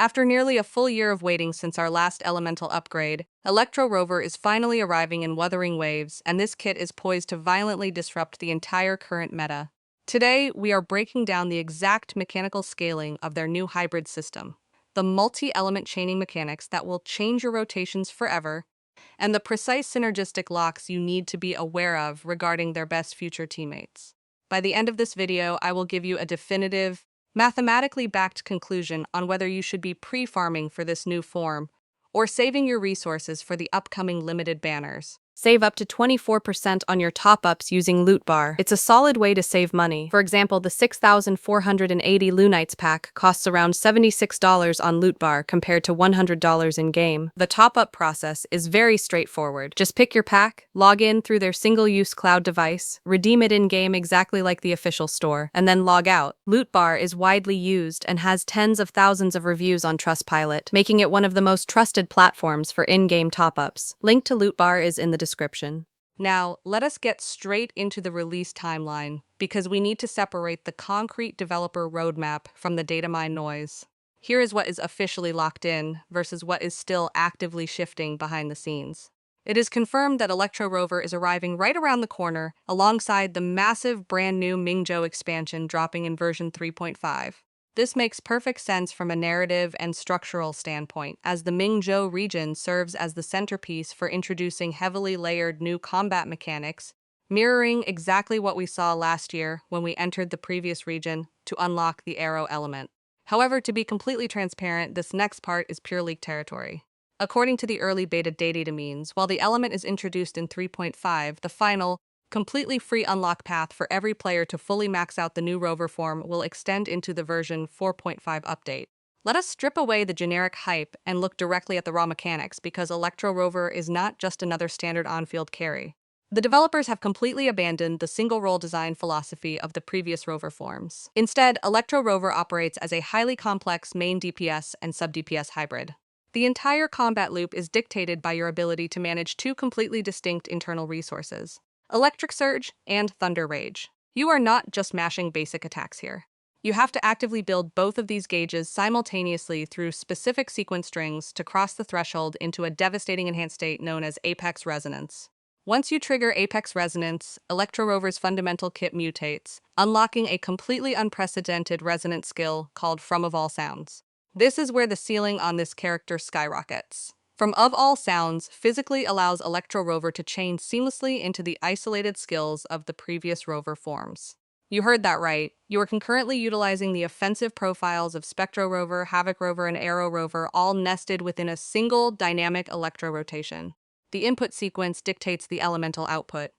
After nearly a full year of waiting since our last elemental upgrade, ELECTRO ROVER is finally arriving in Wuthering Waves, and this kit is poised to violently disrupt the entire current meta. Today, we are breaking down the exact mechanical scaling of their new hybrid system, the multi-element chaining mechanics that will change your rotations forever, and the precise synergistic locks you need to be aware of regarding their best future teammates. By the end of this video, I will give you a definitive, mathematically backed conclusion on whether you should be pre-farming for this new form or saving your resources for the upcoming limited banners. Save up to 24% on your top-ups using Loot Bar. It's a solid way to save money. For example, the 6,480 Lunites pack costs around $76 on Loot Bar compared to $100 in-game. The top-up process is very straightforward. Just pick your pack, log in through their single-use cloud device, redeem it in-game exactly like the official store, and then log out. Loot Bar is widely used and has tens of thousands of reviews on Trustpilot, making it one of the most trusted platforms for in-game top-ups. Link to Loot Bar is in the description. Now, let us get straight into the release timeline, because we need to separate the concrete developer roadmap from the data mine noise. Here is what is officially locked in versus what is still actively shifting behind the scenes. It is confirmed that ELECTRO ROVER is arriving right around the corner, alongside the massive brand new Mingzhou expansion dropping in version 3.5. This makes perfect sense from a narrative and structural standpoint, as the Mingzhou region serves as the centerpiece for introducing heavily layered new combat mechanics, mirroring exactly what we saw last year when we entered the previous region to unlock the arrow element. However, to be completely transparent, this next part is pure leak territory. According to the early beta data means, while the element is introduced in 3.5, the final, completely free unlock path for every player to fully max out the new rover form will extend into the version 4.5 update. Let us strip away the generic hype and look directly at the raw mechanics, because ELECTRO ROVER is not just another standard on-field carry. The developers have completely abandoned the single-role design philosophy of the previous rover forms. Instead, ELECTRO ROVER operates as a highly complex main DPS and sub-DPS hybrid. The entire combat loop is dictated by your ability to manage two completely distinct internal resources: Electric Surge and Thunder Rage. You are not just mashing basic attacks here. You have to actively build both of these gauges simultaneously through specific sequence strings to cross the threshold into a devastating enhanced state known as Apex Resonance. Once you trigger Apex Resonance, ELECTRO ROVER's fundamental kit mutates, unlocking a completely unprecedented resonance skill called From of All Sounds. This is where the ceiling on this character skyrockets. From Of All Sounds physically allows ELECTRO ROVER to chain seamlessly into the isolated skills of the previous rover forms. You heard that right. You are concurrently utilizing the offensive profiles of Spectro Rover, Havoc Rover, and Arrow Rover, all nested within a single dynamic electro rotation. The input sequence dictates the elemental output.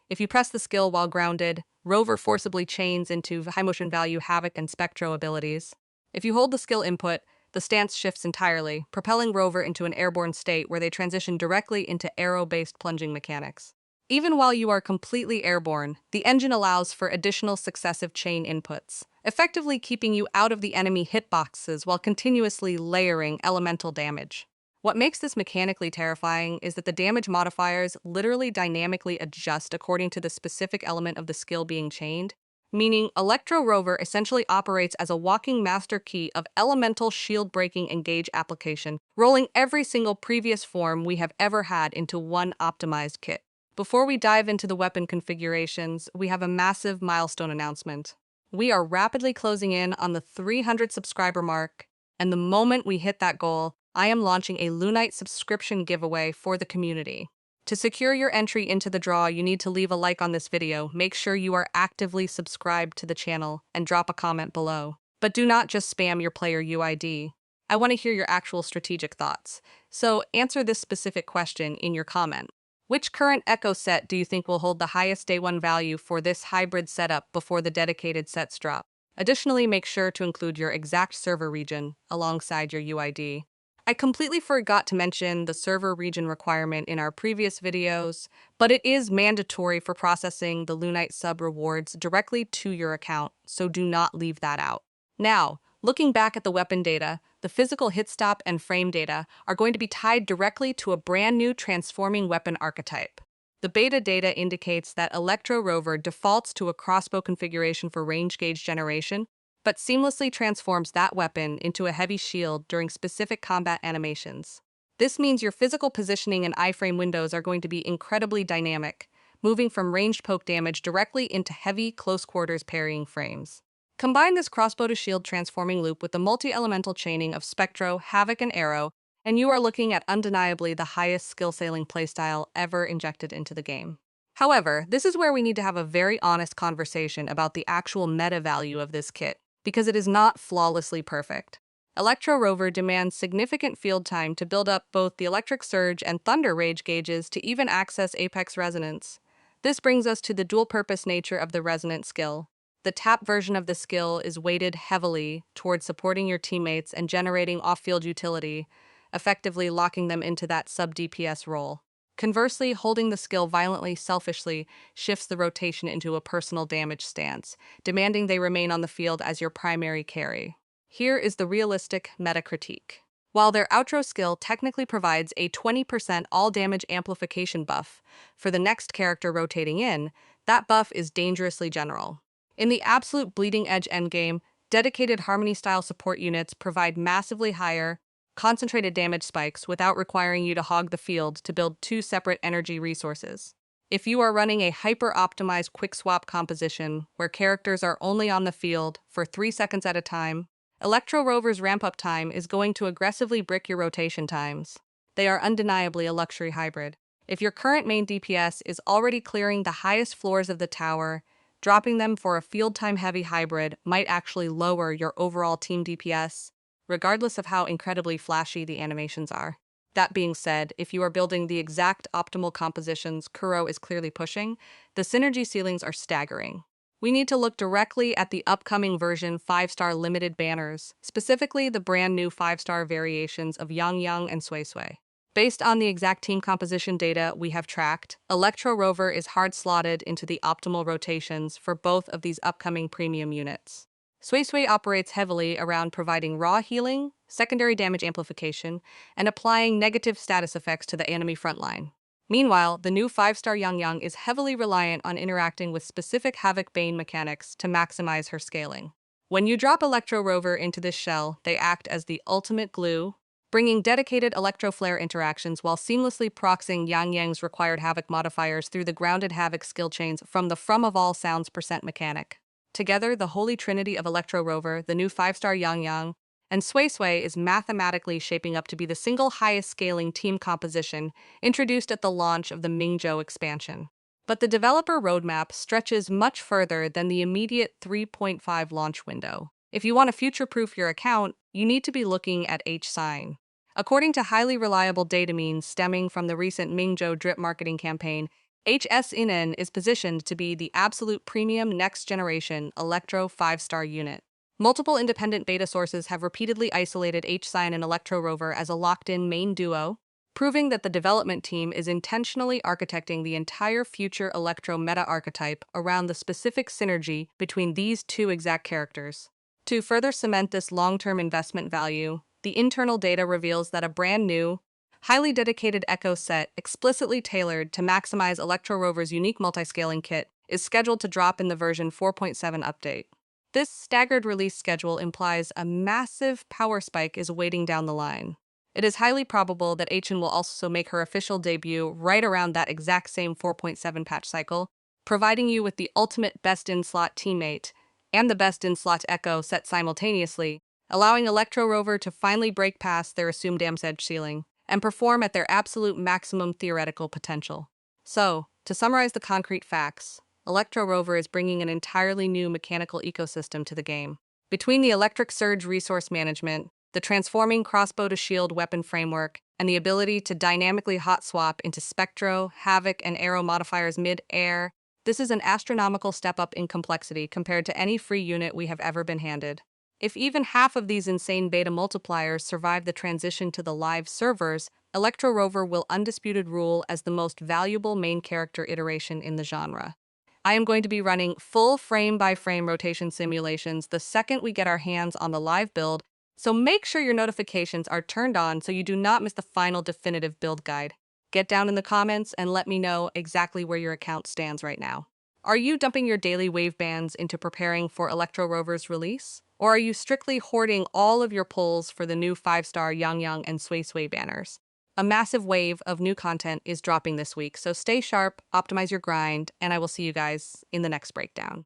If you press the skill while grounded, Rover forcibly chains into high motion value Havoc and Spectro abilities. If you hold the skill input, the stance shifts entirely, propelling Rover into an airborne state where they transition directly into arrow-based plunging mechanics. Even while you are completely airborne, the engine allows for additional successive chain inputs, effectively keeping you out of the enemy hitboxes while continuously layering elemental damage. What makes this mechanically terrifying is that the damage modifiers literally dynamically adjust according to the specific element of the skill being chained, meaning ELECTRO ROVER essentially operates as a walking master key of elemental shield-breaking engage application, rolling every single previous form we have ever had into one optimized kit. Before we dive into the weapon configurations, we have a massive milestone announcement. We are rapidly closing in on the 300 subscriber mark, and the moment we hit that goal, I am launching a Lunite subscription giveaway for the community. To secure your entry into the draw, you need to leave a like on this video, make sure you are actively subscribed to the channel, and drop a comment below. But do not just spam your player UID. I want to hear your actual strategic thoughts. So answer this specific question in your comment. Which current Echo set do you think will hold the highest day one value for this hybrid setup before the dedicated sets drop? Additionally, make sure to include your exact server region alongside your UID. I completely forgot to mention the server region requirement in our previous videos, but it is mandatory for processing the Lunite sub rewards directly to your account, so do not leave that out. Now, looking back at the weapon data, the physical hit stop and frame data are going to be tied directly to a brand new transforming weapon archetype. The beta data indicates that ELECTRO ROVER defaults to a crossbow configuration for range gauge generation, but seamlessly transforms that weapon into a heavy shield during specific combat animations. This means your physical positioning and iframe windows are going to be incredibly dynamic, moving from ranged poke damage directly into heavy, close-quarters parrying frames. Combine this crossbow-to-shield transforming loop with the multi-elemental chaining of Spectro, Havoc, and Arrow, and you are looking at undeniably the highest skill-sailing playstyle ever injected into the game. However, this is where we need to have a very honest conversation about the actual meta value of this kit, because it is not flawlessly perfect. Electro Rover demands significant field time to build up both the Electric Surge and Thunder Rage gauges to even access Apex Resonance. This brings us to the dual-purpose nature of the Resonant skill. The tap version of the skill is weighted heavily towards supporting your teammates and generating off-field utility, effectively locking them into that sub-DPS role. Conversely, holding the skill violently selfishly shifts the rotation into a personal damage stance, demanding they remain on the field as your primary carry. Here is the realistic meta critique. While their outro skill technically provides a 20% all damage amplification buff for the next character rotating in, that buff is dangerously general. In the absolute bleeding edge endgame, dedicated Harmony-style support units provide massively higher, concentrated damage spikes without requiring you to hog the field to build two separate energy resources. If you are running a hyper-optimized quick-swap composition where characters are only on the field for 3 seconds at a time, Electro Rover's ramp-up time is going to aggressively brick your rotation times. They are undeniably a luxury hybrid. If your current main DPS is already clearing the highest floors of the tower, dropping them for a field time heavy hybrid might actually lower your overall team DPS, regardless of how incredibly flashy the animations are. That being said, if you are building the exact optimal compositions Kuro is clearly pushing, the synergy ceilings are staggering. We need to look directly at the upcoming version 5-star limited banners, specifically the brand new 5-star variations of Yang Yang and Sui Sui. Based on the exact team composition data we have tracked, Electro Rover is hard-slotted into the optimal rotations for both of these upcoming premium units. Sui Sui operates heavily around providing raw healing, secondary damage amplification, and applying negative status effects to the enemy frontline. Meanwhile, the new 5-star Yang Yang is heavily reliant on interacting with specific Havoc Bane mechanics to maximize her scaling. When you drop Electro Rover into this shell, they act as the ultimate glue, bringing dedicated Electro Flare interactions while seamlessly proxying Yang Yang's required Havoc modifiers through the grounded Havoc skill chains from the From of All Sounds % mechanic. Together, the holy trinity of Electro Rover, the new 5-star Yang Yang, and Sui Sui is mathematically shaping up to be the single highest scaling team composition introduced at the launch of the Mingzhou expansion. But the developer roadmap stretches much further than the immediate 3.5 launch window. If you want to future-proof your account, you need to be looking at H-Sign. According to highly reliable data means stemming from the recent Mingzhou drip marketing campaign, HSNN is positioned to be the absolute premium next-generation Electro 5-star unit. Multiple independent beta sources have repeatedly isolated H-Sign and Electro Rover as a locked-in main duo, proving that the development team is intentionally architecting the entire future Electro meta archetype around the specific synergy between these two exact characters. To further cement this long-term investment value, the internal data reveals that a brand new, highly dedicated Echo set explicitly tailored to maximize Electro Rover's unique multi-scaling kit is scheduled to drop in the version 4.7 update. This staggered release schedule implies a massive power spike is waiting down the line. It is highly probable that H-N will also make her official debut right around that exact same 4.7 patch cycle, providing you with the ultimate best-in-slot teammate and the best-in-slot Echo set simultaneously, allowing Electro Rover to finally break past their assumed damage ceiling and perform at their absolute maximum theoretical potential. So, to summarize the concrete facts, Electro Rover is bringing an entirely new mechanical ecosystem to the game. Between the Electric Surge resource management, the transforming crossbow-to-shield weapon framework, and the ability to dynamically hot-swap into Spectro, Havoc, and Arrow modifiers mid-air, this is an astronomical step-up in complexity compared to any free unit we have ever been handed. If even half of these insane beta multipliers survive the transition to the live servers, Electro Rover will undisputed rule as the most valuable main character iteration in the genre. I am going to be running full frame-by-frame rotation simulations the second we get our hands on the live build, so make sure your notifications are turned on so you do not miss the final definitive build guide. Get down in the comments and let me know exactly where your account stands right now. Are you dumping your daily wave bands into preparing for Electro Rover's release? Or are you strictly hoarding all of your pulls for the new 5-star Yang Yang and Sway Sway banners? A massive wave of new content is dropping this week, so stay sharp, optimize your grind, and I will see you guys in the next breakdown.